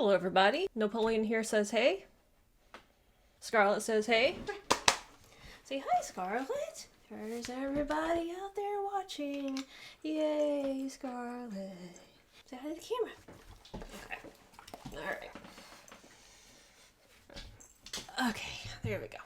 Hello everybody. Napoleon here says hey. Scarlett says hey. Say hi, Scarlett. There's everybody out there watching. Yay, Scarlett. Say hi to the camera. Okay. Alright. Okay, there we go.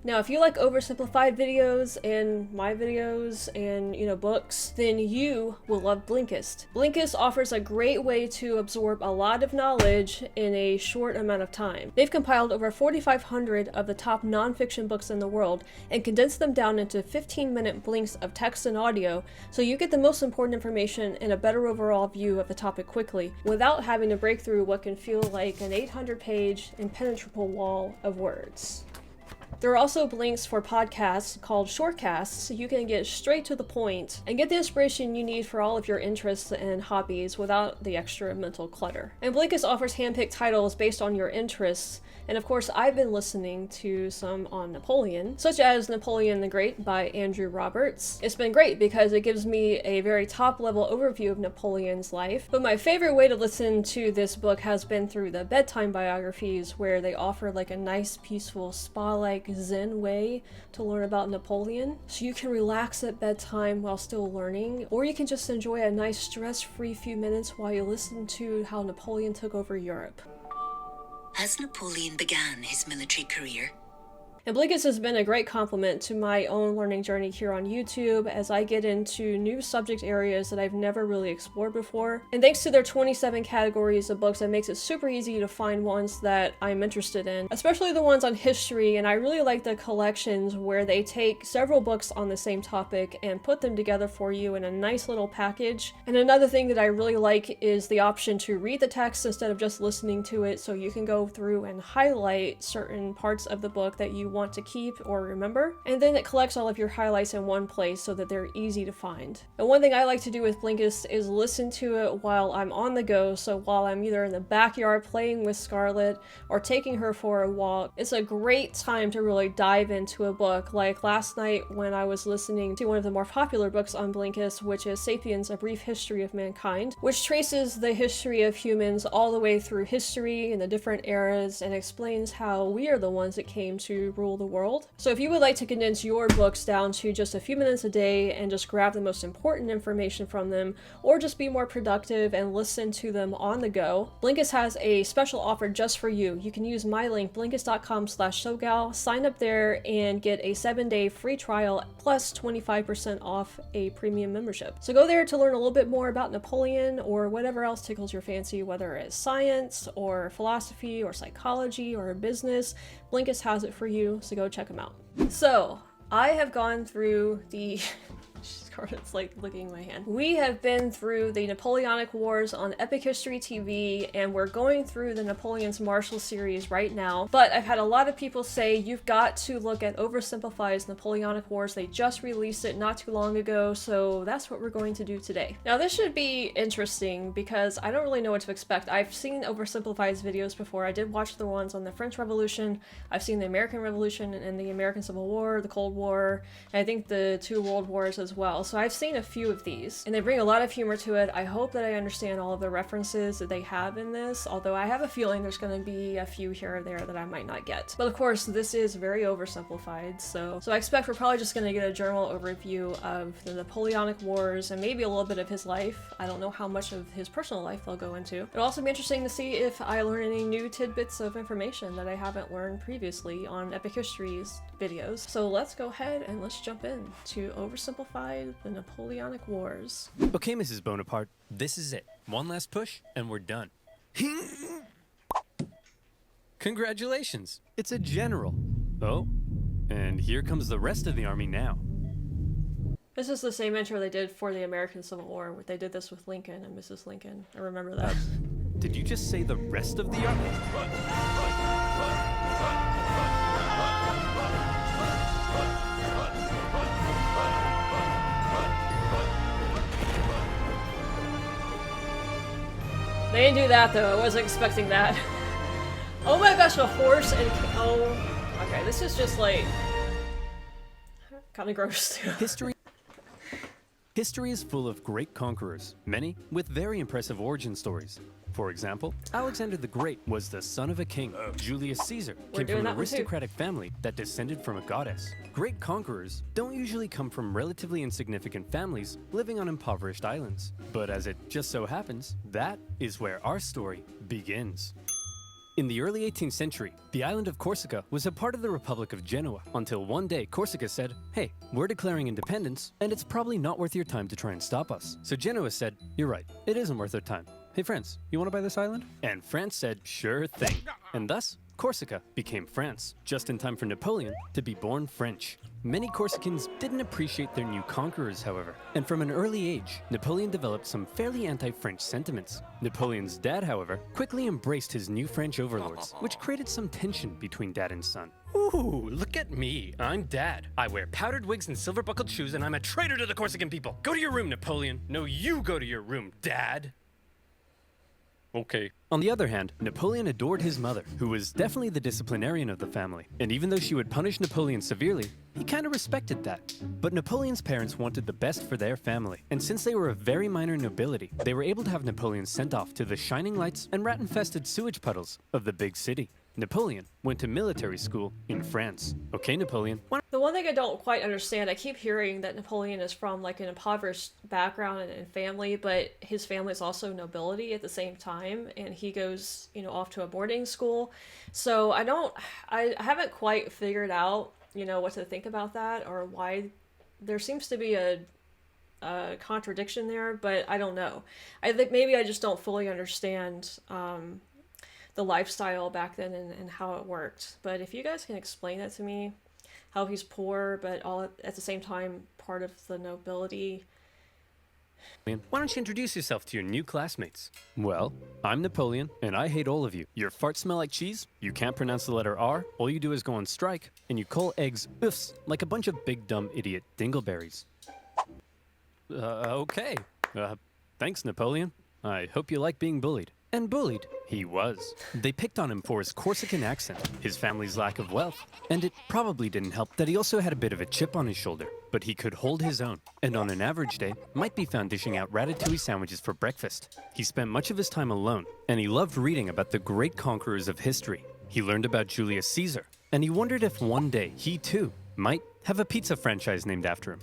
Now, if you like oversimplified videos and my videos and, books, then you will love Blinkist. Blinkist offers a great way to absorb a lot of knowledge in a short amount of time. They've compiled over 4,500 of the top nonfiction books in the world and condensed them down into 15-minute blinks of text and audio, so you get the most important information and a better overall view of the topic quickly, without having to break through what can feel like an 800-page impenetrable wall of words. There are also blinks for podcasts called shortcasts, so you can get straight to the point and get the inspiration you need for all of your interests and hobbies without the extra mental clutter. And Blinkist offers handpicked titles based on your interests, and of course I've been listening to some on Napoleon, such as Napoleon the Great by Andrew Roberts. It's been great because it gives me a very top-level overview of Napoleon's life, but my favorite way to listen to this book has been through the bedtime biographies, where they offer like a nice, peaceful, spa-like Zen way to learn about Napoleon, so you can relax at bedtime while still learning, or you can just enjoy a nice stress-free few minutes while you listen to how Napoleon took over Europe. As Napoleon began his military career, And Blinkist has been a great complement to my own learning journey here on YouTube as I get into new subject areas that I've never really explored before. And thanks to their 27 categories of books, it makes it super easy to find ones that I'm interested in, especially the ones on history. And I really like the collections where they take several books on the same topic and put them together for you in a nice little package. And another thing that I really like is the option to read the text instead of just listening to it, so you can go through and highlight certain parts of the book that you want to keep or remember, and then it collects all of your highlights in one place so that they're easy to find. And one thing I like to do with Blinkist is listen to it while I'm on the go, so while I'm either in the backyard playing with Scarlett or taking her for a walk. It's a great time to really dive into a book, like last night when I was listening to one of the more popular books on Blinkist, which is Sapiens: A Brief History of Mankind, which traces the history of humans all the way through history and the different eras and explains how we are the ones that came to rule the world. So if you would like to condense your books down to just a few minutes a day and just grab the most important information from them, or just be more productive and listen to them on the go, Blinkist has a special offer just for you. You can use my link, blinkist.com/SoGal, sign up there and get a 7-day free trial plus 25% off a premium membership. So go there to learn a little bit more about Napoleon or whatever else tickles your fancy, whether it's science or philosophy or psychology or business. Blinkist has it for you, so go check them out. So, I have gone through the... Scarlett's like licking my hand. We have been through the Napoleonic Wars on Epic History TV, and we're going through the Napoleon's Marshall series right now. But I've had a lot of people say you've got to look at Oversimplified's Napoleonic Wars. They just released it not too long ago, so that's what we're going to do today. Now this should be interesting because I don't really know what to expect. I've seen Oversimplified's videos before. I did watch the ones on the French Revolution. I've seen the American Revolution and the American Civil War, the Cold War, and I think the 2 World Wars as well. So I've seen a few of these, and they bring a lot of humor to it. I hope that I understand all of the references that they have in this, although I have a feeling there's going to be a few here or there that I might not get. But of course, this is very oversimplified, so I expect we're probably just going to get a general overview of the Napoleonic Wars and maybe a little bit of his life. I don't know how much of his personal life they'll go into. It'll also be interesting to see if I learn any new tidbits of information that I haven't learned previously on Epic History's videos. So let's go ahead and let's jump in to Oversimplified: The Napoleonic Wars. Okay, Mrs. Bonaparte, this is it. One last push, and we're done. Congratulations, it's a general. Oh, and here comes the rest of the army now. This is the same intro they did for the American Civil War, where they did this with Lincoln and Mrs. Lincoln. I remember that. Did you just say the rest of the army? They didn't do that though, I wasn't expecting that. Oh my gosh, a horse and oh, okay, this is just like kind of gross too. History is full of great conquerors, many with very impressive origin stories. For example, Alexander the Great was the son of a king. Julius Caesar came from an aristocratic family that descended from a goddess. Great conquerors don't usually come from relatively insignificant families living on impoverished islands. But as it just so happens, that is where our story begins. In the early 18th century, the island of Corsica was a part of the Republic of Genoa until one day Corsica said, "Hey, we're declaring independence, and it's probably not worth your time to try and stop us." So Genoa said, "You're right, it isn't worth their time. Hey France, you want to buy this island?" And France said, "Sure thing." And thus, Corsica became France, just in time for Napoleon to be born French. Many Corsicans didn't appreciate their new conquerors, however, and from an early age, Napoleon developed some fairly anti-French sentiments. Napoleon's dad, however, quickly embraced his new French overlords, which created some tension between dad and son. Ooh, look at me. I'm Dad. I wear powdered wigs and silver-buckled shoes, and I'm a traitor to the Corsican people. Go to your room, Napoleon. No, you go to your room, Dad. Okay. On the other hand, Napoleon adored his mother, who was definitely the disciplinarian of the family. And even though she would punish Napoleon severely, he kind of respected that. But Napoleon's parents wanted the best for their family. And since they were of very minor nobility, they were able to have Napoleon sent off to the shining lights and rat-infested sewage puddles of the big city. Napoleon went to military school in France. Okay, Napoleon. The one thing I don't quite understand, I keep hearing that Napoleon is from like an impoverished background and family, but his family is also nobility at the same time, and he goes, you know, off to a boarding school. So I haven't quite figured out, you know, what to think about that or why there seems to be a contradiction there, but I don't know. I think maybe I just don't fully understand the lifestyle back then and how it worked. But if you guys can explain that to me, how he's poor but all at the same time part of the nobility. Why don't you introduce yourself to your new classmates? Well, I'm Napoleon, and I hate all of you. Your farts smell like cheese, you can't pronounce the letter R, all you do is go on strike, and you call eggs oofs like a bunch of big dumb idiot dingleberries. Okay. Thanks, Napoleon. I hope you like being bullied. And bullied he was. They picked on him for his Corsican accent, his family's lack of wealth, and it probably didn't help that he also had a bit of a chip on his shoulder. But he could hold his own, and on an average day, might be found dishing out ratatouille sandwiches for breakfast. He spent much of his time alone, and he loved reading about the great conquerors of history. He learned about Julius Caesar, and he wondered if one day he too might have a pizza franchise named after him.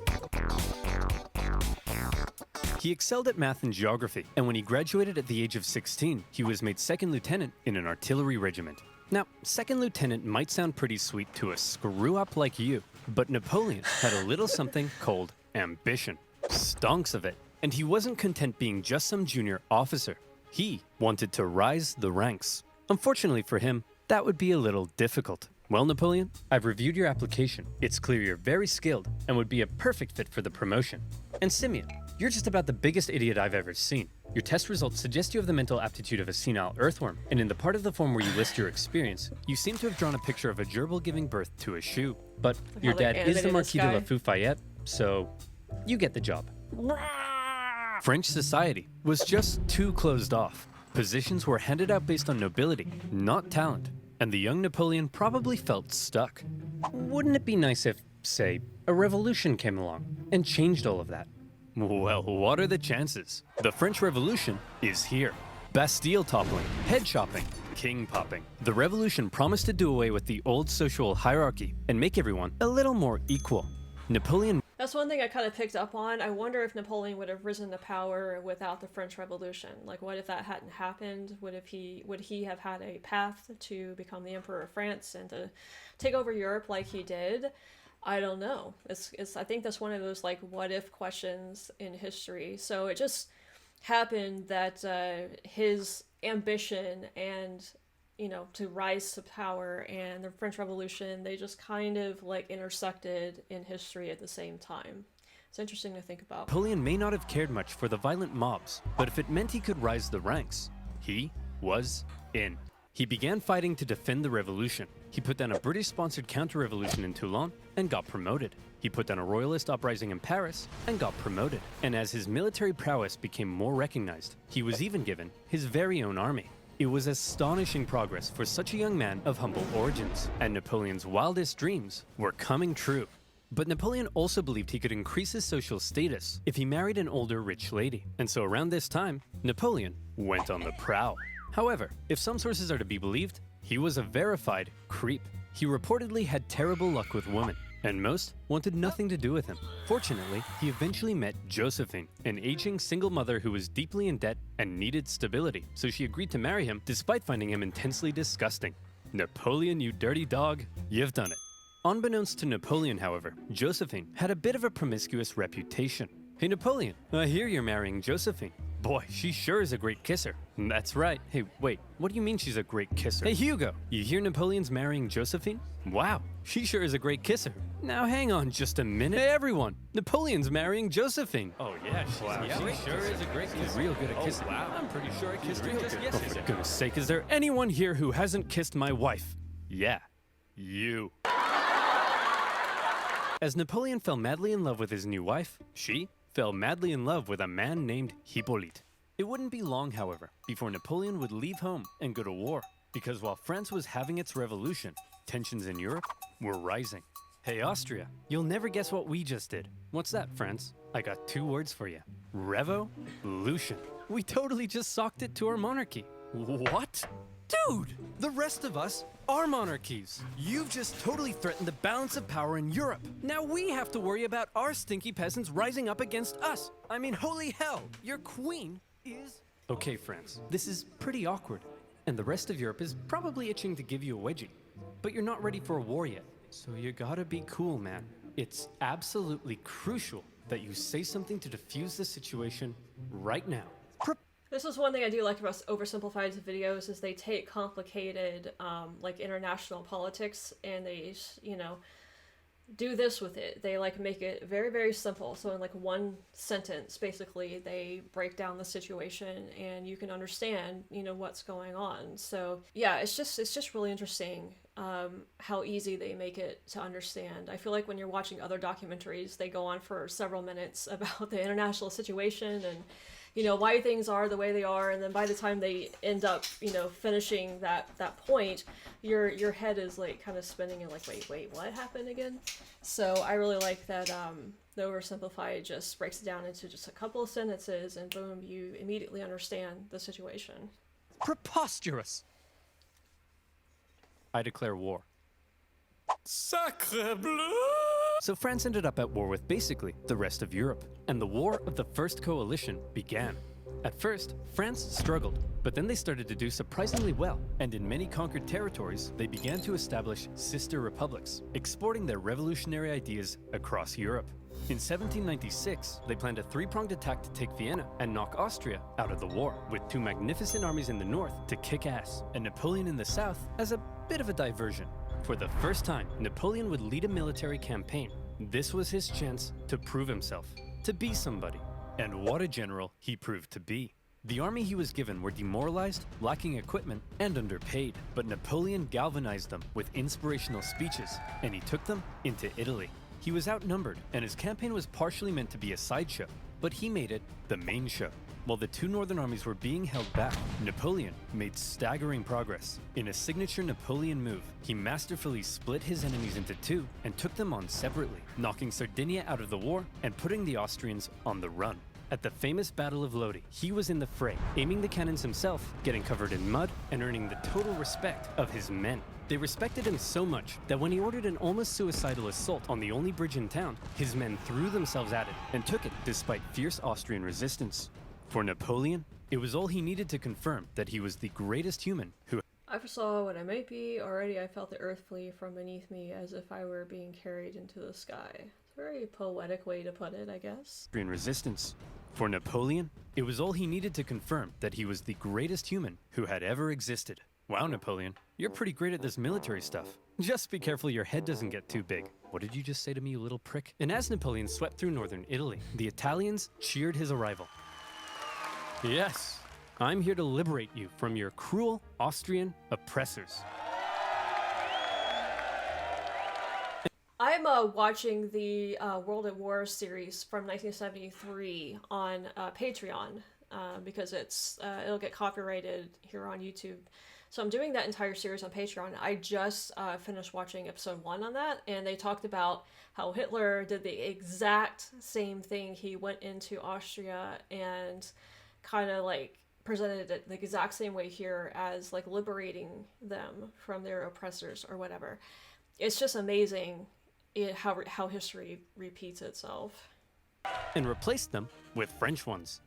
He excelled at math and geography, and when he graduated at the age of 16, he was made second lieutenant in an artillery regiment. Now, second lieutenant might sound pretty sweet to a screw-up like you, but Napoleon had a little something called ambition. Stonks of it. And he wasn't content being just some junior officer. He wanted to rise the ranks. Unfortunately for him, that would be a little difficult. Well, Napoleon, I've reviewed your application. It's clear you're very skilled and would be a perfect fit for the promotion. And Simeon, you're just about the biggest idiot I've ever seen. Your test results suggest you have the mental aptitude of a senile earthworm, and in the part of the form where you list your experience, you seem to have drawn a picture of a gerbil giving birth to a shoe. But your dad is the Marquis de la Fufayette, so you get the job. French society was just too closed off. Positions were handed out based on nobility, not talent, and the young Napoleon probably felt stuck. Wouldn't it be nice if, say, a revolution came along and changed all of that? Well, what are the chances? The French Revolution is here. Bastille toppling, head chopping, king popping. The revolution promised to do away with the old social hierarchy and make everyone a little more equal. Napoleon... That's one thing I kind of picked up on. I wonder if Napoleon would have risen to power without the French Revolution. Like, what if that hadn't happened? Would he have had a path to become the Emperor of France and to take over Europe like he did? I don't know. I think that's one of those like what if questions in history. So it just happened that his ambition and, you know, to rise to power and the French Revolution, they just kind of like intersected in history at the same time. It's interesting to think about. Napoleon may not have cared much for the violent mobs, but if it meant he could rise the ranks, he was in. He began fighting to defend the revolution. He put down a British-sponsored counter-revolution in Toulon and got promoted. He put down a royalist uprising in Paris and got promoted. And as his military prowess became more recognized, he was even given his very own army. It was astonishing progress for such a young man of humble origins, and Napoleon's wildest dreams were coming true. But Napoleon also believed he could increase his social status if he married an older rich lady, and so around this time, Napoleon went on the prowl. However, if some sources are to be believed, he was a verified creep. He reportedly had terrible luck with women, and most wanted nothing to do with him. Fortunately, he eventually met Josephine, an aging single mother who was deeply in debt and needed stability, so she agreed to marry him despite finding him intensely disgusting. Napoleon, you dirty dog, you've done it. Unbeknownst to Napoleon, however, Josephine had a bit of a promiscuous reputation. Hey Napoleon, I hear you're marrying Josephine. Boy, she sure is a great kisser. That's right. Hey, wait, what do you mean she's a great kisser? Hey Hugo, you hear Napoleon's marrying Josephine? Wow, she sure is a great kisser. Now hang on just a minute. Hey everyone, Napoleon's marrying Josephine. Oh yeah, she sure is a great kisser. She's real good at kissing. Wow, I'm pretty sure I kissed her just Oh, yesterday. for goodness sake, is there anyone here who hasn't kissed my wife? Yeah, you. As Napoleon fell madly in love with his new wife, she fell madly in love with a man named Hippolyte. It wouldn't be long, however, before Napoleon would leave home and go to war, because while France was having its revolution, tensions in Europe were rising. Hey Austria, you'll never guess what we just did. What's that, France? I got 2 words for you. Revolution. We totally just socked it to our monarchy. What? Dude, the rest of us are monarchies. You've just totally threatened the balance of power in Europe. Now we have to worry about our stinky peasants rising up against us. I mean, holy hell, your queen is... Okay, France, this is pretty awkward. And the rest of Europe is probably itching to give you a wedgie. But you're not ready for a war yet. So you gotta be cool, man. It's absolutely crucial that you say something to defuse the situation right now. This is one thing I do like about Oversimplified's videos is they take complicated, like international politics and they, you know, do this with it. They like make it very, very simple. So in like one sentence, basically, they break down the situation and you can understand, you know, what's going on. So yeah, it's just really interesting how easy they make it to understand. I feel like when you're watching other documentaries, they go on for several minutes about the international situation and, you know, why things are the way they are, and then by the time they end up, you know, finishing that point, your head is like kind of spinning and like, wait, what happened again? So I really like that the Oversimplified just breaks it down into just a couple of sentences, and boom, you immediately understand the situation. Preposterous! I declare war. Sacre bleu! So France ended up at war with basically the rest of Europe, and the War of the First Coalition began. At first, France struggled, but then they started to do surprisingly well, and in many conquered territories, they began to establish sister republics, exporting their revolutionary ideas across Europe. In 1796, they planned a 3-pronged attack to take Vienna and knock Austria out of the war, with 2 magnificent armies in the north to kick ass, and Napoleon in the south as a bit of a diversion. For the first time, Napoleon would lead a military campaign. This was his chance to prove himself, to be somebody. And what a general he proved to be. The army he was given were demoralized, lacking equipment, and underpaid. But Napoleon galvanized them with inspirational speeches, and he took them into Italy. He was outnumbered, and his campaign was partially meant to be a sideshow, but he made it the main show. While the 2 northern armies were being held back, Napoleon made staggering progress. In a signature Napoleon move, he masterfully split his enemies into 2 and took them on separately, knocking Sardinia out of the war and putting the Austrians on the run. At the famous Battle of Lodi, he was in the fray, aiming the cannons himself, getting covered in mud, and earning the total respect of his men. They respected him so much that when he ordered an almost suicidal assault on the only bridge in town, his men threw themselves at it and took it despite fierce Austrian resistance. For Napoleon, it was all he needed to confirm that he was the greatest human who... I foresaw what I might be. Already I felt the earth flee from beneath me as if I were being carried into the sky. It's a very poetic way to put it, I guess. ...in resistance. For Napoleon, it was all he needed to confirm that he was the greatest human who had ever existed. Wow, Napoleon, you're pretty great at this military stuff. Just be careful your head doesn't get too big. What did you just say to me, you little prick? And as Napoleon swept through northern Italy, the Italians cheered his arrival. Yes, I'm here to liberate you from your cruel Austrian oppressors. I'm watching the World at War series from 1973 on Patreon. because it'll get copyrighted here on YouTube. So I'm doing that entire series on Patreon. I just finished watching episode 1 on that, and they talked about how Hitler did the exact same thing. He went into Austria and kind of like presented it the exact same way here as like liberating them from their oppressors or whatever. It's just amazing how history repeats itself. And replaced them with French ones.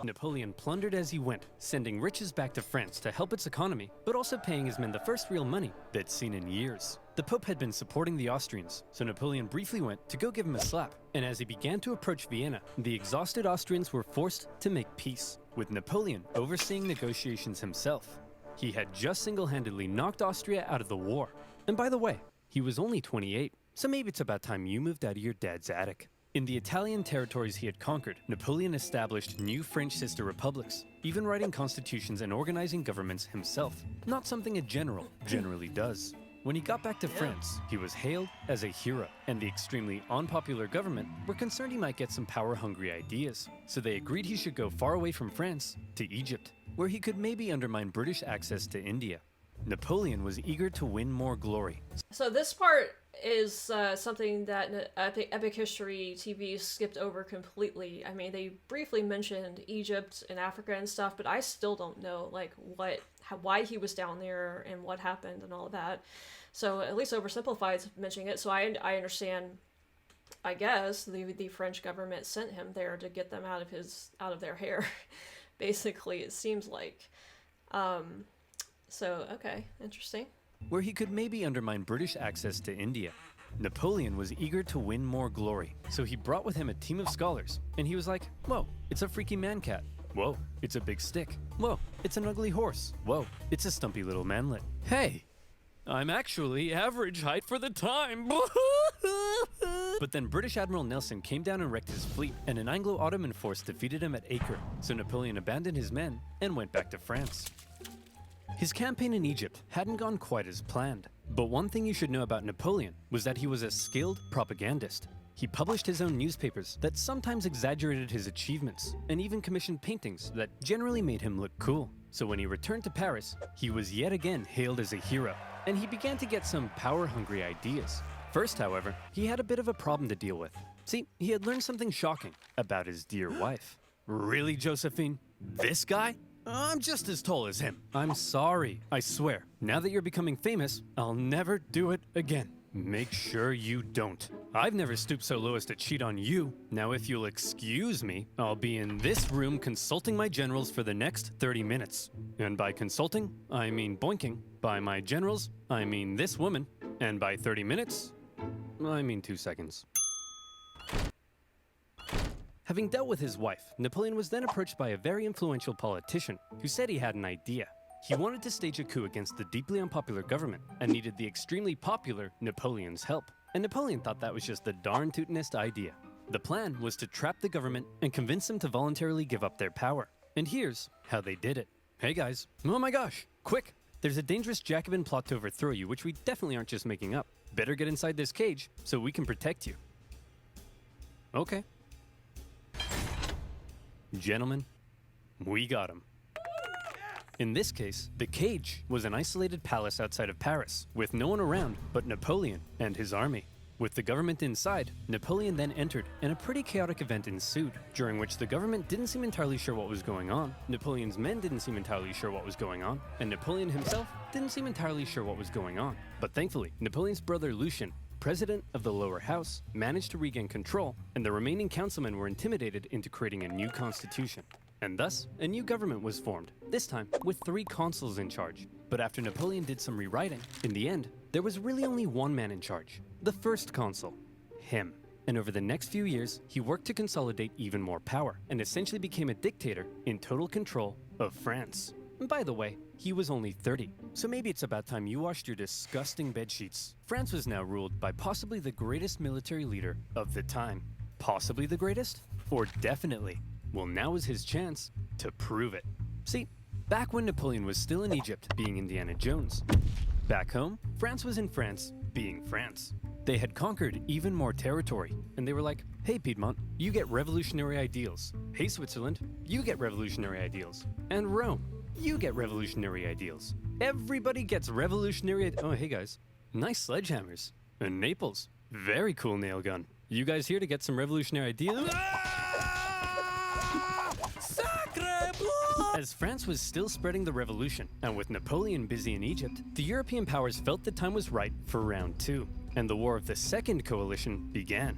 Napoleon plundered as he went, sending riches back to France to help its economy, but also paying his men the first real money they'd seen in years. The Pope had been supporting the Austrians, so Napoleon briefly went to go give him a slap. And as he began to approach Vienna, the exhausted Austrians were forced to make peace, with Napoleon overseeing negotiations himself. He had just single-handedly knocked Austria out of the war. And by the way, he was only 28, so maybe it's about time you moved out of your dad's attic. In the Italian territories he had conquered, Napoleon established new French sister republics, even writing constitutions and organizing governments himself, not something a general generally does. When he got back to France, he was hailed as a hero, and the extremely unpopular government were concerned he might get some power-hungry ideas, so they agreed he should go far away from France to Egypt, where he could maybe undermine British access to India. Napoleon was eager to win more glory. So this part is something that Epic History TV skipped over completely. I mean, they briefly mentioned Egypt and Africa and stuff, but I still don't know like why he was down there and what happened and all of that. So at least Oversimplified's mentioning it. So I understand. I guess the French government sent him there to get them out of their hair. Basically, it seems like. So okay, interesting. Where he could maybe undermine British access to India. Napoleon was eager to win more glory, so he brought with him a team of scholars, and he was like, whoa, it's a freaky man-cat. Whoa, it's a big stick. Whoa, it's an ugly horse. Whoa, it's a stumpy little manlet. Hey, I'm actually average height for the time. But then British Admiral Nelson came down and wrecked his fleet, and an Anglo-Ottoman force defeated him at Acre, so Napoleon abandoned his men and went back to France. His campaign in Egypt hadn't gone quite as planned, but one thing you should know about Napoleon was that he was a skilled propagandist. He published his own newspapers that sometimes exaggerated his achievements, and even commissioned paintings that generally made him look cool. So when he returned to Paris, he was yet again hailed as a hero, and he began to get some power-hungry ideas. First, however, he had a bit of a problem to deal with. See, he had learned something shocking about his dear wife. Really, Josephine? This guy? I'm just as tall as him. I'm sorry, I swear. Now that you're becoming famous, I'll never do it again. Make sure you don't. I've never stooped so low as to cheat on you. Now if you'll excuse me, I'll be in this room consulting my generals for the next 30 minutes. And by consulting, I mean boinking. By my generals, I mean this woman. And by 30 minutes, I mean 2 seconds. Having dealt with his wife, Napoleon was then approached by a very influential politician who said he had an idea. He wanted to stage a coup against the deeply unpopular government and needed the extremely popular Napoleon's help. And Napoleon thought that was just the darn tootinest idea. The plan was to trap the government and convince them to voluntarily give up their power. And here's how they did it. Hey guys, oh my gosh, quick! There's a dangerous Jacobin plot to overthrow you, which we definitely aren't just making up. Better get inside this cage so we can protect you. Okay. Gentlemen, we got him. In this case, the cage was an isolated palace outside of Paris, with no one around but Napoleon and his army. With the government inside, Napoleon then entered, and a pretty chaotic event ensued, during which the government didn't seem entirely sure what was going on, Napoleon's men didn't seem entirely sure what was going on, and Napoleon himself didn't seem entirely sure what was going on. But thankfully, Napoleon's brother Lucien, president of the lower house, managed to regain control, and the remaining councilmen were intimidated into creating a new constitution. And thus, a new government was formed, this time with 3 consuls in charge. But after Napoleon did some rewriting, in the end, there was really only one man in charge, the first consul, him. And over the next few years, he worked to consolidate even more power, and essentially became a dictator in total control of France. And by the way, he was only 30, so maybe it's about time you washed your disgusting bedsheets. France was now ruled by possibly the greatest military leader of the time. Possibly the greatest? Or definitely? Well, now is his chance to prove it. See, back when Napoleon was still in Egypt, being Indiana Jones. Back home, France was in France, being France. They had conquered even more territory, and they were like, hey Piedmont, you get revolutionary ideals. Hey Switzerland, you get revolutionary ideals. And Rome, you get revolutionary ideals. Everybody gets revolutionary. Oh, hey guys, nice sledgehammers. And Naples, very cool nail gun. You guys here to get some revolutionary ideals? As France was still spreading the revolution, and with Napoleon busy in Egypt, the European powers felt the time was right for round two, and the war of the Second Coalition began.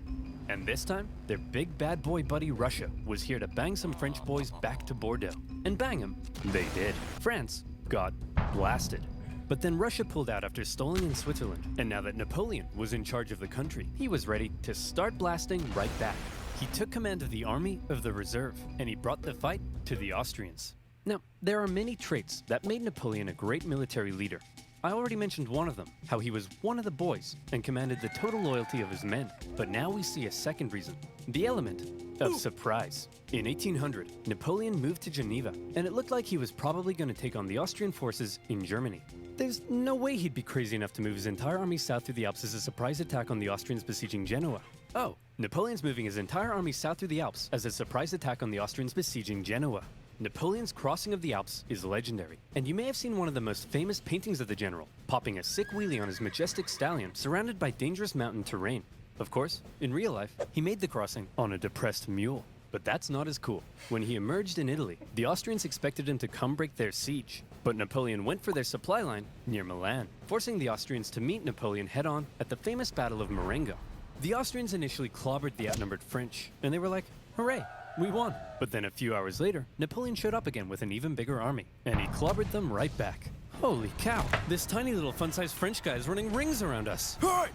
And this time, their big bad boy buddy Russia was here to bang some French boys back to Bordeaux. And bang them, they did. France got blasted. But then Russia pulled out after stalling in Switzerland, and now that Napoleon was in charge of the country, he was ready to start blasting right back. He took command of the Army of the Reserve, and he brought the fight to the Austrians. Now, there are many traits that made Napoleon a great military leader. I already mentioned one of them, how he was one of the boys and commanded the total loyalty of his men. But now we see a second reason, the element of surprise. In 1800, Napoleon moved to Geneva, and it looked like he was probably going to take on the Austrian forces in Germany. There's no way he'd be crazy enough to move his entire army south through the Alps as a surprise attack on the Austrians besieging Genoa. Oh, Napoleon's moving his entire army south through the Alps as a surprise attack on the Austrians besieging Genoa. Napoleon's crossing of the Alps is legendary, and you may have seen one of the most famous paintings of the general, popping a sick wheelie on his majestic stallion surrounded by dangerous mountain terrain. Of course, in real life, he made the crossing on a depressed mule. But that's not as cool. When he emerged in Italy, the Austrians expected him to come break their siege, but Napoleon went for their supply line near Milan, forcing the Austrians to meet Napoleon head-on at the famous Battle of Marengo. The Austrians initially clobbered the outnumbered French, and they were like, hooray, we won. But then a few hours later, Napoleon showed up again with an even bigger army, and he clobbered them right back. Holy cow, this tiny little fun-sized French guy is running rings around us. Hey!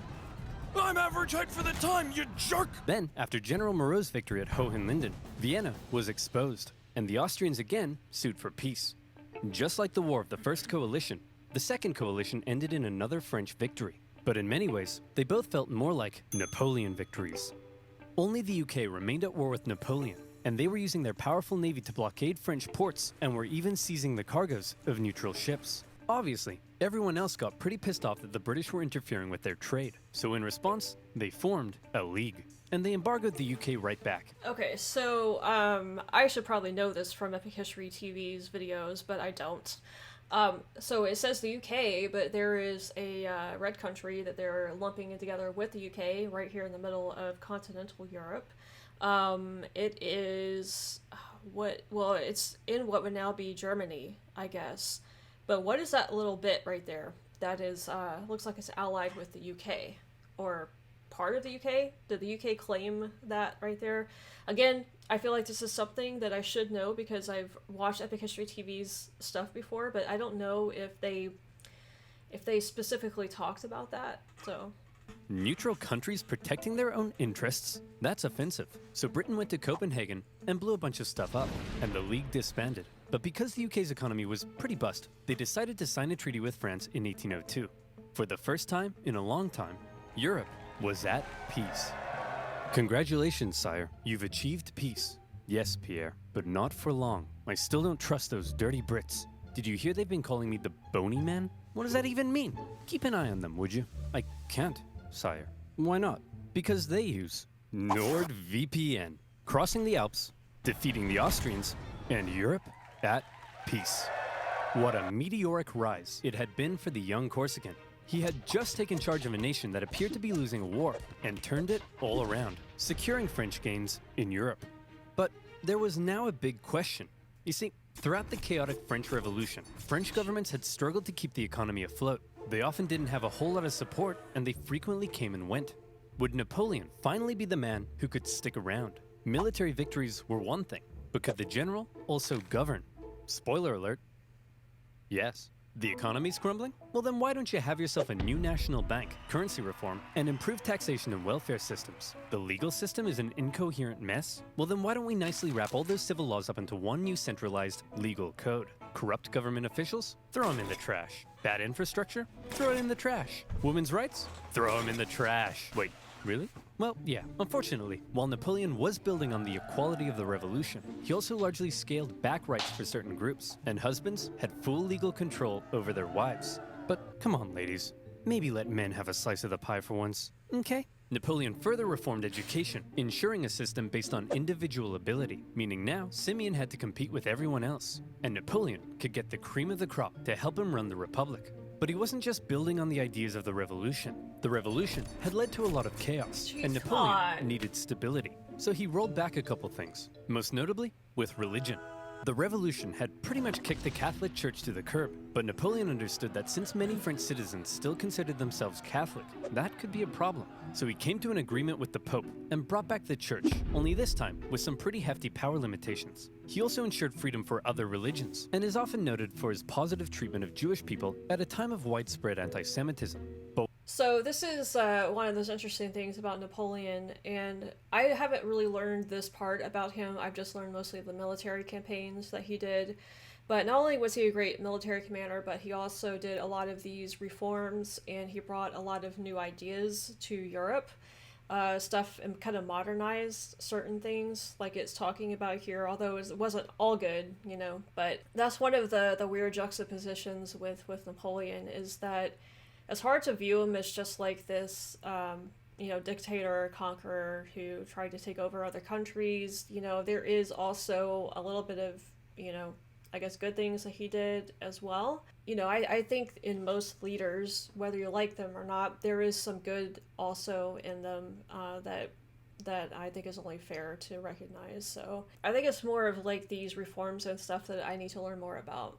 I'm average height for the time, you jerk! Then, after General Moreau's victory at Hohenlinden, Vienna was exposed, and the Austrians again sued for peace. Just like the war of the First Coalition, the Second Coalition ended in another French victory. But in many ways, they both felt more like Napoleon victories. Only the UK remained at war with Napoleon, and they were using their powerful navy to blockade French ports and were even seizing the cargoes of neutral ships. Obviously, everyone else got pretty pissed off that the British were interfering with their trade, so in response, they formed a league, and they embargoed the UK right back. Okay, so I should probably know this from Epic History TV's videos, but I don't. So it says the UK, but there is a red country that they're lumping it together with the UK right here in the middle of continental Europe. It is it's in what would now be Germany, I guess. But what is that little bit right there? That is, looks like it's allied with the UK, or part of the UK? Did the UK claim that right there? Again, I feel like this is something that I should know because I've watched Epic History TV's stuff before, but I don't know if they specifically talked about that, so... Neutral countries protecting their own interests? That's offensive. So Britain went to Copenhagen and blew a bunch of stuff up, and the League disbanded. But because the UK's economy was pretty bust, they decided to sign a treaty with France in 1802. For the first time in a long time, Europe was at peace. Congratulations, sire. You've achieved peace. Yes, Pierre, but not for long. I still don't trust those dirty Brits. Did you hear they've been calling me the Bony Man? What does that even mean? Keep an eye on them, would you? I can't, sire. Why not? Because they use NordVPN, crossing the Alps, defeating the Austrians, and Europe at peace. What a meteoric rise it had been for the young Corsican. He had just taken charge of a nation that appeared to be losing a war and turned it all around, securing French gains in Europe. But there was now a big question. You see, throughout the chaotic French Revolution, French governments had struggled to keep the economy afloat. They often didn't have a whole lot of support, and they frequently came and went. Would Napoleon finally be the man who could stick around? Military victories were one thing, but could the general also govern? Spoiler alert. Yes. The economy's crumbling? Well then why don't you have yourself a new national bank, currency reform, and improved taxation and welfare systems? The legal system is an incoherent mess? Well then why don't we nicely wrap all those civil laws up into one new centralized legal code? Corrupt government officials? Throw them in the trash. Bad infrastructure? Throw it in the trash. Women's rights? Throw them in the trash. Wait, really? Well, yeah. Unfortunately, while Napoleon was building on the equality of the revolution, he also largely scaled back rights for certain groups, and husbands had full legal control over their wives. But come on, ladies. Maybe let men have a slice of the pie for once. Okay. Napoleon further reformed education, ensuring a system based on individual ability, meaning now Simeon had to compete with everyone else, and Napoleon could get the cream of the crop to help him run the Republic. But he wasn't just building on the ideas of the revolution. The revolution had led to a lot of chaos, and Napoleon needed stability. So he rolled back a couple things, most notably with religion. The revolution had pretty much kicked the Catholic Church to the curb, but Napoleon understood that since many French citizens still considered themselves Catholic, that could be a problem. So he came to an agreement with the Pope and brought back the Church, only this time with some pretty hefty power limitations. He also ensured freedom for other religions, and is often noted for his positive treatment of Jewish people at a time of widespread anti-Semitism. So this is one of those interesting things about Napoleon, and I haven't really learned this part about him. I've just learned mostly the military campaigns that he did. But not only was he a great military commander, but he also did a lot of these reforms, and he brought a lot of new ideas to Europe. Stuff and kind of modernized certain things, like it's talking about here, although it wasn't all good, you know. But that's one of the weird juxtapositions with Napoleon, is that it's hard to view him as just like this, dictator, conqueror who tried to take over other countries. You know, there is also a little bit of, I guess, good things that he did as well. You know, I think in most leaders, whether you like them or not, there is some good also in them that I think is only fair to recognize. So I think it's more of like these reforms and stuff that I need to learn more about.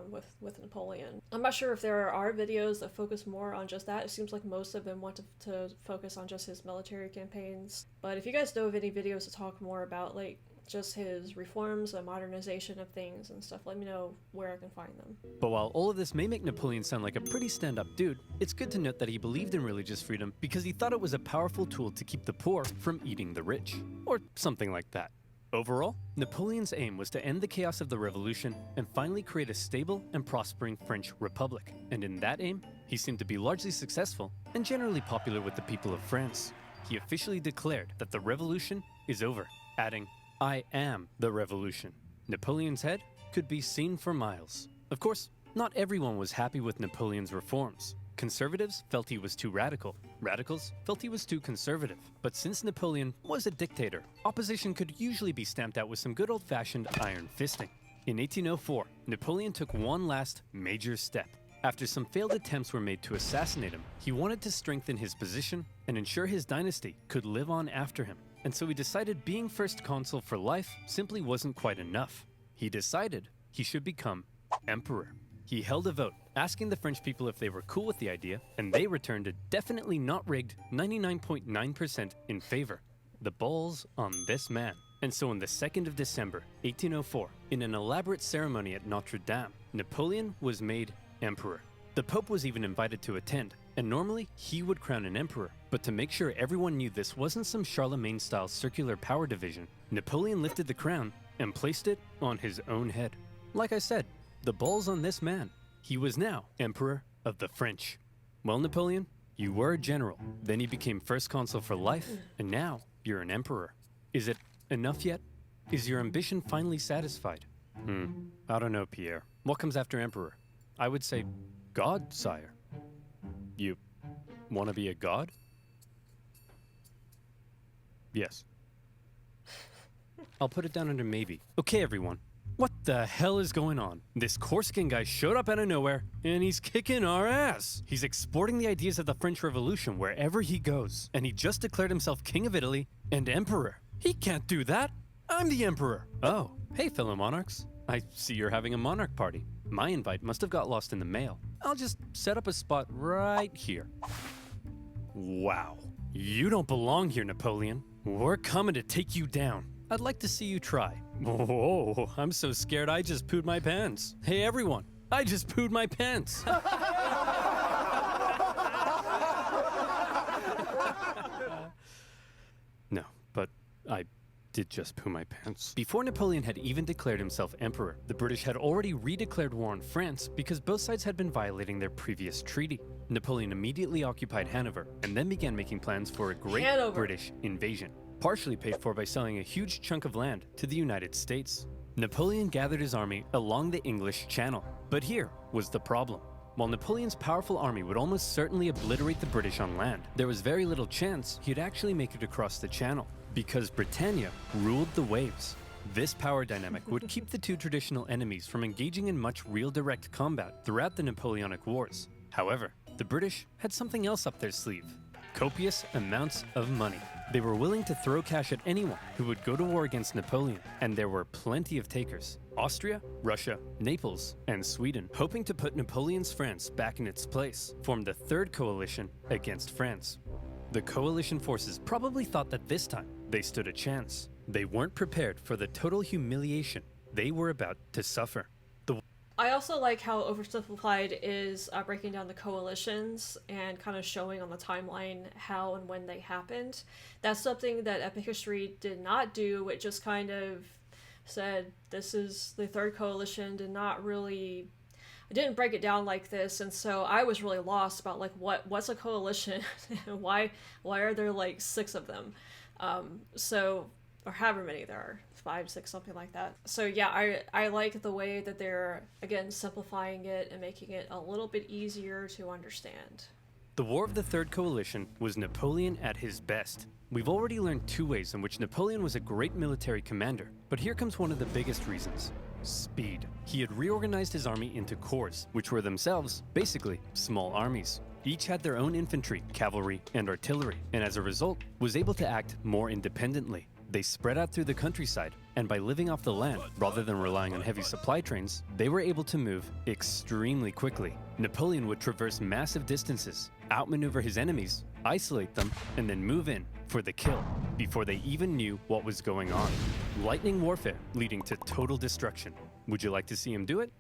With Napoleon. I'm not sure if there are videos that focus more on just that. It seems like most of them want to focus on just his military campaigns. But if you guys know of any videos to talk more about like just his reforms and modernization of things and stuff, let me know where I can find them. But while all of this may make Napoleon sound like a pretty stand-up dude, it's good to note that he believed in religious freedom because he thought it was a powerful tool to keep the poor from eating the rich. Or something like that. Overall, Napoleon's aim was to end the chaos of the revolution and finally create a stable and prospering French republic. And in that aim, he seemed to be largely successful and generally popular with the people of France. He officially declared that the revolution is over, adding, "I am the revolution." Napoleon's head could be seen for miles. Of course, not everyone was happy with Napoleon's reforms. Conservatives felt he was too radical. Radicals felt he was too conservative. But since Napoleon was a dictator, opposition could usually be stamped out with some good old-fashioned iron fisting. In 1804, Napoleon took one last major step. After some failed attempts were made to assassinate him, he wanted to strengthen his position and ensure his dynasty could live on after him. And so he decided being first consul for life simply wasn't quite enough. He decided he should become emperor. He held a vote, asking the French people if they were cool with the idea, and they returned a definitely not rigged 99.9% in favor. The ball's on this man. And so on the 2nd of December, 1804, in an elaborate ceremony at Notre Dame, Napoleon was made emperor. The Pope was even invited to attend, and normally he would crown an emperor. But to make sure everyone knew this wasn't some Charlemagne-style circular power division, Napoleon lifted the crown and placed it on his own head. Like I said, the ball's on this man. He was now Emperor of the French. Well, Napoleon, you were a general, then you became first consul for life, and now you're an emperor. Is it enough yet? Is your ambition finally satisfied? I don't know, Pierre. What comes after emperor? I would say God, sire. You want to be a god? Yes. I'll put it down under maybe. Okay, everyone. What the hell is going on? This Corsican guy showed up out of nowhere, and he's kicking our ass. He's exporting the ideas of the French Revolution wherever he goes, and he just declared himself King of Italy and Emperor. He can't do that. I'm the Emperor. Oh, hey, fellow monarchs. I see you're having a monarch party. My invite must have got lost in the mail. I'll just set up a spot right here. Wow. You don't belong here, Napoleon. We're coming to take you down. I'd like to see you try. Oh, I'm so scared I just pooed my pants. Hey everyone, I just pooed my pants. No, but I did just poo my pants. Before Napoleon had even declared himself emperor, the British had already redeclared war on France because both sides had been violating their previous treaty. Napoleon immediately occupied Hanover and then began making plans for a great British invasion, partially paid for by selling a huge chunk of land to the United States. Napoleon gathered his army along the English Channel, but here was the problem. While Napoleon's powerful army would almost certainly obliterate the British on land, there was very little chance he'd actually make it across the Channel, because Britannia ruled the waves. This power dynamic would keep the two traditional enemies from engaging in much real direct combat throughout the Napoleonic Wars. However, the British had something else up their sleeve: copious amounts of money. They were willing to throw cash at anyone who would go to war against Napoleon, and there were plenty of takers. Austria, Russia, Naples, and Sweden, hoping to put Napoleon's France back in its place, formed the Third Coalition against France. The coalition forces probably thought that this time they stood a chance. They weren't prepared for the total humiliation they were about to suffer. I also like how Oversimplified is breaking down the coalitions and kind of showing on the timeline how and when they happened. That's something that Epic History did not do. It just kind of said, this is the Third Coalition, it didn't break it down like this, and so I was really lost about like what's a coalition and why are there like 6 of them, or however many there are, 5, 6, something like that. So yeah, I like the way that they're again simplifying it and making it a little bit easier to understand. The War of the Third Coalition was Napoleon at his best. We've already learned 2 ways in which Napoleon was a great military commander, but here comes one of the biggest reasons: speed. He had reorganized his army into corps, which were themselves basically small armies. Each had their own infantry, cavalry, and artillery, and as a result, was able to act more independently. They spread out through the countryside, and by living off the land rather than relying on heavy supply trains, they were able to move extremely quickly. Napoleon would traverse massive distances, outmaneuver his enemies, isolate them, and then move in for the kill before they even knew what was going on. Lightning warfare leading to total destruction. Would you like to see him do it?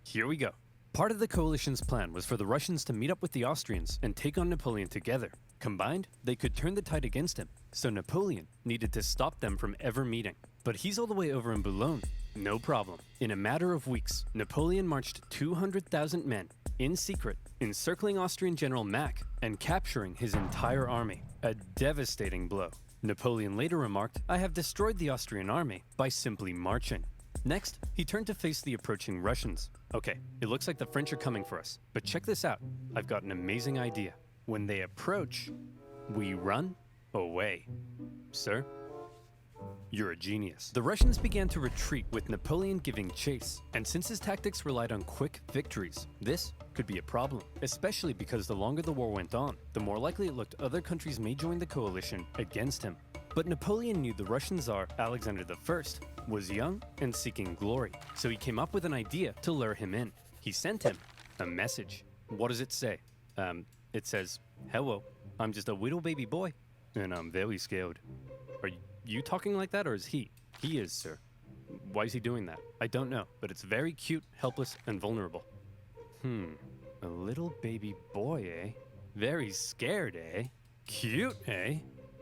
Here we go. Part of the coalition's plan was for the Russians to meet up with the Austrians and take on Napoleon together. Combined, they could turn the tide against him, so Napoleon needed to stop them from ever meeting. But he's all the way over in Boulogne. No problem. In a matter of weeks, Napoleon marched 200,000 men, in secret, encircling Austrian General Mack and capturing his entire army. A devastating blow. Napoleon later remarked, "I have destroyed the Austrian army by simply marching." Next, he turned to face the approaching Russians. Okay, it looks like the French are coming for us, but check this out. I've got an amazing idea. When they approach, we run away. Sir, you're a genius. The Russians began to retreat with Napoleon giving chase, and since his tactics relied on quick victories, this could be a problem, especially because the longer the war went on, the more likely it looked other countries may join the coalition against him. But Napoleon knew the Russian Tsar, Alexander I, was young and seeking glory, so he came up with an idea to lure him in. He sent him a message. What does it say? It says, "Hello, I'm just a little baby boy, and I'm very scared." Are you talking like that, or is he? He is, sir. Why is he doing that? I don't know, but it's very cute, helpless, and vulnerable. A little baby boy, eh? Very scared, eh? Cute, eh?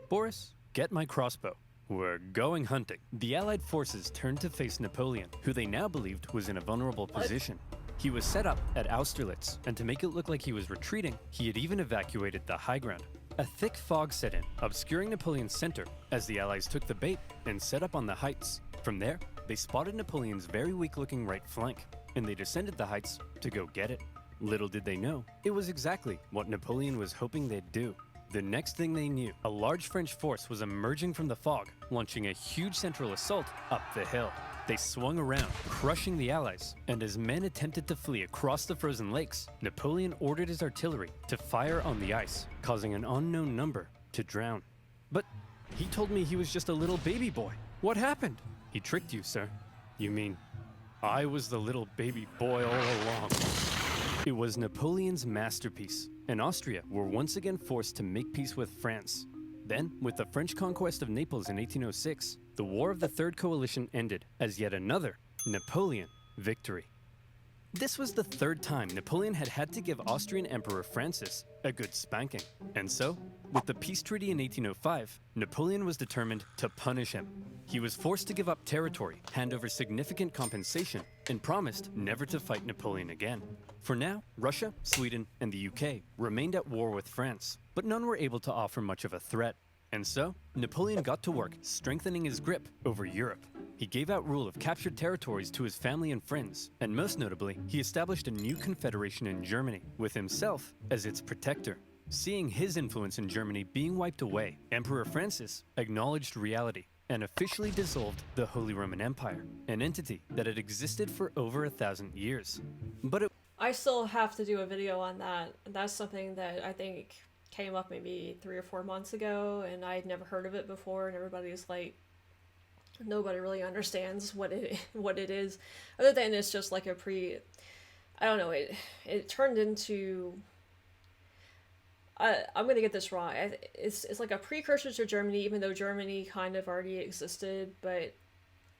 Boris, get my crossbow. We're going hunting. The Allied forces turned to face Napoleon, who they now believed was in a vulnerable position. He was set up at Austerlitz, and to make it look like he was retreating, he had even evacuated the high ground. A thick fog set in, obscuring Napoleon's center as the Allies took the bait and set up on the heights. From there, they spotted Napoleon's very weak-looking right flank, and they descended the heights to go get it. Little did they know, it was exactly what Napoleon was hoping they'd do. The next thing they knew, a large French force was emerging from the fog, launching a huge central assault up the hill. They swung around, crushing the Allies, and as men attempted to flee across the frozen lakes, Napoleon ordered his artillery to fire on the ice, causing an unknown number to drown. But he told me he was just a little baby boy. What happened? He tricked you, sir. You mean I was the little baby boy all along? It was Napoleon's masterpiece, and Austria were once again forced to make peace with France. Then, with the French conquest of Naples in 1806, the War of the Third Coalition ended as yet another Napoleon victory. This was the 3rd time Napoleon had to give Austrian Emperor Francis a good spanking. And so, with the peace treaty in 1805, Napoleon was determined to punish him. He was forced to give up territory, hand over significant compensation, and promised never to fight Napoleon again. For now, Russia, Sweden, and the UK remained at war with France, but none were able to offer much of a threat. And so, Napoleon got to work strengthening his grip over Europe. He gave out rule of captured territories to his family and friends, and most notably, he established a new confederation in Germany, with himself as its protector. Seeing his influence in Germany being wiped away, Emperor Francis acknowledged reality and officially dissolved the Holy Roman Empire, an entity that had existed for over 1,000 years. But I still have to do a video on that. That's something that I think came up maybe 3 or 4 months ago, and I'd never heard of it before, and everybody's like, nobody really understands what it is, other than it's just like a I don't know, it turned into, I'm gonna get this wrong. It's like a precursor to Germany, even though Germany kind of already existed, but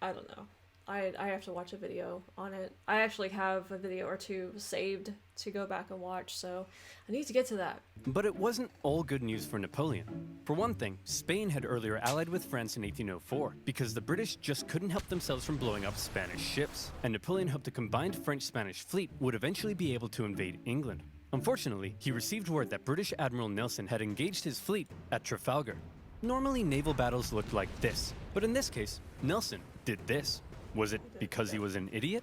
I don't know. I have to watch a video on it. I actually have a video or two saved to go back and watch, so I need to get to that. But it wasn't all good news for Napoleon. For one thing, Spain had earlier allied with France in 1804 because the British just couldn't help themselves from blowing up Spanish ships, and Napoleon hoped a combined French-Spanish fleet would eventually be able to invade England. Unfortunately, he received word that British Admiral Nelson had engaged his fleet at Trafalgar. Normally, naval battles looked like this, but in this case, Nelson did this. Was it because he was an idiot?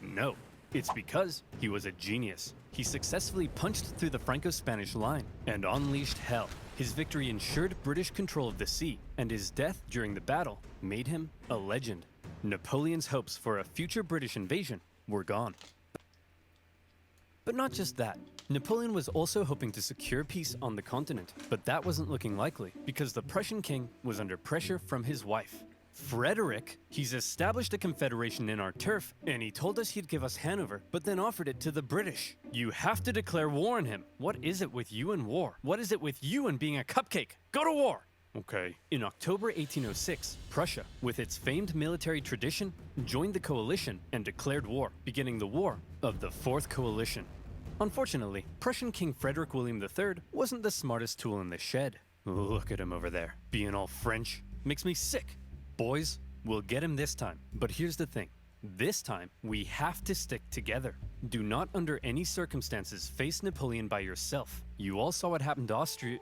No, it's because he was a genius. He successfully punched through the Franco-Spanish line and unleashed hell. His victory ensured British control of the sea, and his death during the battle made him a legend. Napoleon's hopes for a future British invasion were gone. But not just that. Napoleon was also hoping to secure peace on the continent, but that wasn't looking likely because the Prussian king was under pressure from his wife. Frederick, he's established a confederation in our turf, and he told us he'd give us Hanover, but then offered it to the British. You have to declare war on him. What is it with you and war? What is it with you and being a cupcake? Go to war! Okay. In October 1806, Prussia, with its famed military tradition, joined the coalition and declared war, beginning the War of the Fourth Coalition. Unfortunately, Prussian King Frederick William III wasn't the smartest tool in the shed. Look at him over there, being all French. Makes me sick. Boys, we'll get him this time. But here's the thing. This time, we have to stick together. Do not under any circumstances face Napoleon by yourself. You all saw what happened to Austria.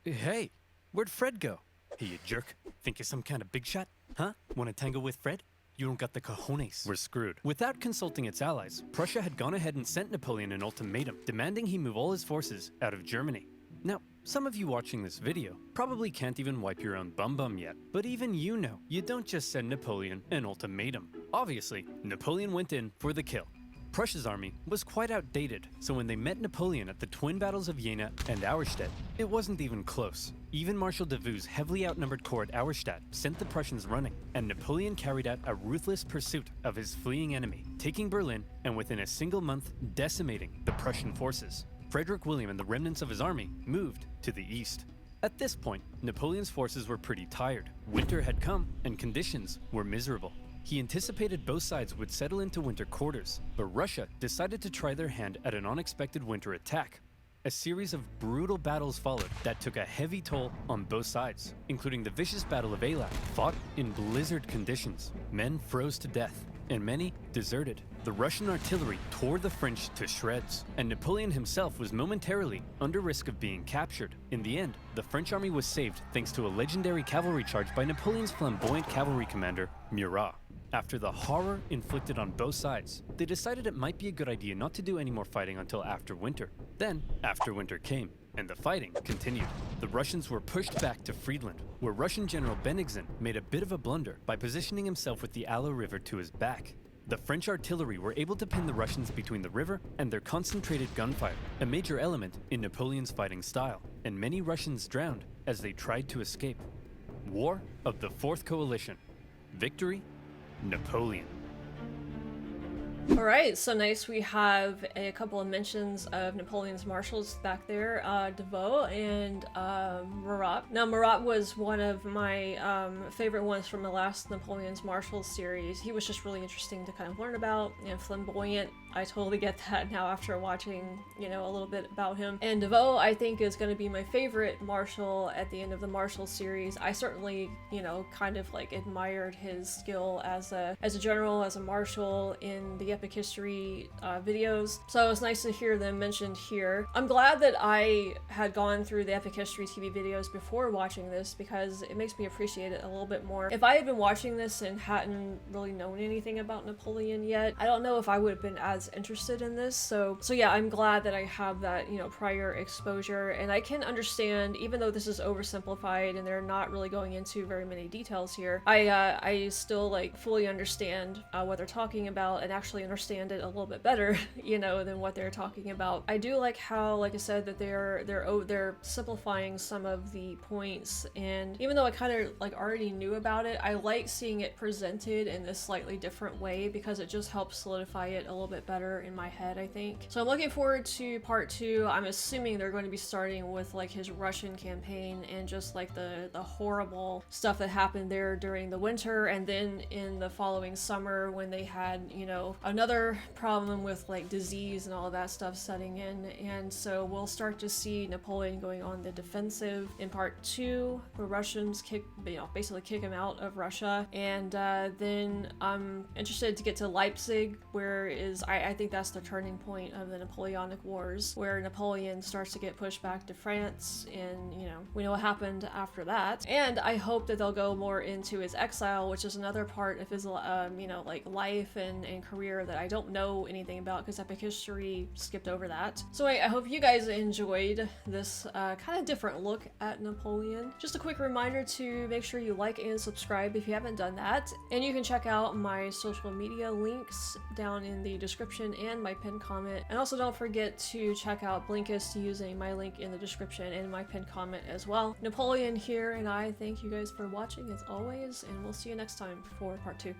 Hey, where'd Fred go? Hey, you jerk. Think you're some kind of big shot? Huh? Wanna tango with Fred? You don't got the cojones. We're screwed. Without consulting its allies, Prussia had gone ahead and sent Napoleon an ultimatum, demanding he move all his forces out of Germany. Now, some of you watching this video probably can't even wipe your own bum yet, but even you know, you don't just send Napoleon an ultimatum. Obviously, Napoleon went in for the kill. Prussia's army was quite outdated, so when they met Napoleon at the twin battles of Jena and Auerstedt, it wasn't even close. Even Marshal Davout's heavily outnumbered corps at Auerstedt sent the Prussians running, and Napoleon carried out a ruthless pursuit of his fleeing enemy, taking Berlin and within a single month decimating the Prussian forces. Frederick William and the remnants of his army moved to the east. At this point, Napoleon's forces were pretty tired. Winter had come, and conditions were miserable. He anticipated both sides would settle into winter quarters, but Russia decided to try their hand at an unexpected winter attack. A series of brutal battles followed that took a heavy toll on both sides, including the vicious Battle of Eylau, fought in blizzard conditions. Men froze to death, and many deserted. The Russian artillery tore the French to shreds, and Napoleon himself was momentarily under risk of being captured. In the end, the French army was saved thanks to a legendary cavalry charge by Napoleon's flamboyant cavalry commander, Murat. After the horror inflicted on both sides, they decided it might be a good idea not to do any more fighting until after winter. Then, after winter came, and the fighting continued. The Russians were pushed back to Friedland, where Russian General Bennigsen made a bit of a blunder by positioning himself with the Aller River to his back. The French artillery were able to pin the Russians between the river and their concentrated gunfire, a major element in Napoleon's fighting style, and many Russians drowned as they tried to escape. War of the Fourth Coalition. Victory, Napoleon. Alright, so nice. We have a couple of mentions of Napoleon's marshals back there, Davout and Murat. Now, Murat was one of my favorite ones from the last Napoleon's Marshals series. He was just really interesting to kind of learn about and flamboyant. I totally get that now after watching, you know, a little bit about him. And DeVoe, I think, is going to be my favorite marshal at the end of the marshal series. I certainly, you know, kind of like admired his skill as a general, as a marshal in the Epic History videos. So it's nice to hear them mentioned here. I'm glad that I had gone through the Epic History TV videos before watching this, because it makes me appreciate it a little bit more. If I had been watching this and hadn't really known anything about Napoleon yet, I don't know if I would have been as interested in this. So yeah, I'm glad that I have that, you know, prior exposure, and I can understand, even though this is oversimplified and they're not really going into very many details here, I still like fully understand what they're talking about, and actually understand it a little bit better, you know, than what they're talking about. I do like how, like I said, that they're simplifying some of the points, and even though I kind of like already knew about it, I like seeing it presented in this slightly different way, because it just helps solidify it a little bit better in my head, I think. So I'm looking forward to part 2. I'm assuming they're going to be starting with like his Russian campaign and just like the horrible stuff that happened there during the winter, and then in the following summer when they had, you know, another problem with like disease and all of that stuff setting in. And so we'll start to see Napoleon going on the defensive in part 2. The Russians basically kick him out of Russia, and then I'm interested to get to Leipzig, where I think that's the turning point of the Napoleonic Wars, where Napoleon starts to get pushed back to France, and you know, we know what happened after that. And I hope that they'll go more into his exile, which is another part of his you know, like life and career that I don't know anything about, because Epic History skipped over that. So I hope you guys enjoyed this kind of different look at Napoleon. Just a quick reminder to make sure you like and subscribe if you haven't done that, and you can check out my social media links down in the description and my pinned comment. And also don't forget to check out Blinkist using my link in the description and my pinned comment as well. Napoleon here, and I thank you guys for watching as always, and we'll see you next time for part 2.